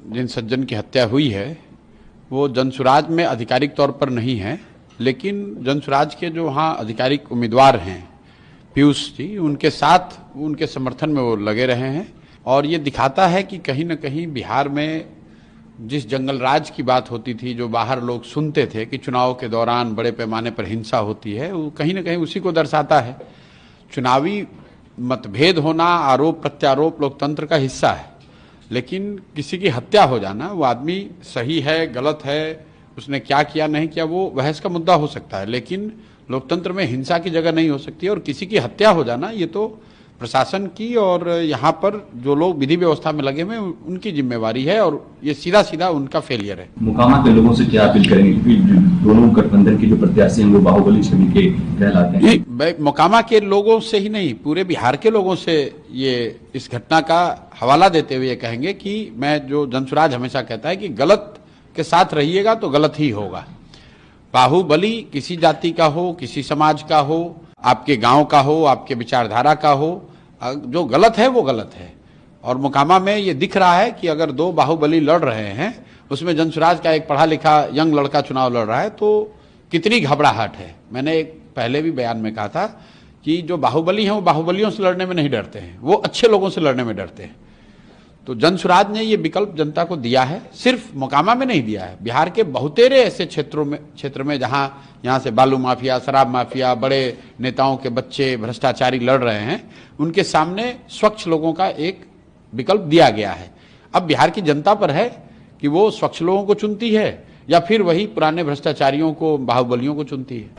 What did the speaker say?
जिन सज्जन की हत्या हुई है वो जनसुराज में आधिकारिक तौर पर नहीं है, लेकिन जनसुराज के जो वहाँ आधिकारिक उम्मीदवार हैं पीयूष जी, उनके साथ उनके समर्थन में वो लगे रहे हैं। और ये दिखाता है कि कहीं न कहीं बिहार में जिस जंगल राज की बात होती थी, जो बाहर लोग सुनते थे कि चुनाव के दौरान बड़े पैमाने पर हिंसा होती है, वो कहीं न कहीं उसी को दर्शाता है। चुनावी मतभेद होना, आरोप प्रत्यारोप लोकतंत्र का हिस्सा है, लेकिन किसी की हत्या हो जाना, वो आदमी सही है गलत है, उसने क्या किया नहीं किया, वो बहस का मुद्दा हो सकता है, लेकिन लोकतंत्र में हिंसा की जगह नहीं हो सकती। और किसी की हत्या हो जाना ये तो प्रशासन की और यहाँ पर जो लोग विधि व्यवस्था में लगे हुए उनकी जिम्मेवारी है, और ये सीधा सीधा उनका फेलियर है। मोकामा के लोगों से क्या अपील करेंगे, क्योंकि दोनों गठबंधन के जो प्रत्याशी हैं वो बाहुबली छवि के कहलाते हैं? मोकामा के लोगों से ही नहीं, पूरे बिहार के लोगों से ये इस घटना का हवाला देते हुए कहेंगे कि मैं जो जनसुराज हमेशा कहता है कि गलत के साथ रहिएगा तो गलत ही होगा। बाहुबली किसी जाति का हो, किसी समाज का हो, आपके गांव का हो, आपके विचारधारा का हो, जो गलत है वो गलत है। और मोकामा में ये दिख रहा है कि अगर दो बाहुबली लड़ रहे हैं, उसमें जनसुराज का एक पढ़ा लिखा यंग लड़का चुनाव लड़ रहा है, तो कितनी घबराहट है। मैंने एक पहले भी बयान में कहा था कि जो बाहुबली हैं वो बाहुबलियों से लड़ने में नहीं डरते हैं, वो अच्छे लोगों से लड़ने में डरते हैं। तो जनसुराज ने ये विकल्प जनता को दिया है, सिर्फ मोकामा में नहीं दिया है, बिहार के बहुतेरे ऐसे क्षेत्र में जहां यहाँ से बालू माफिया, शराब माफिया, बड़े नेताओं के बच्चे भ्रष्टाचारी लड़ रहे हैं, उनके सामने स्वच्छ लोगों का एक विकल्प दिया गया है। अब बिहार की जनता पर है कि वो स्वच्छ लोगों को चुनती है या फिर वही पुराने भ्रष्टाचारियों को, बाहुबलियों को चुनती है।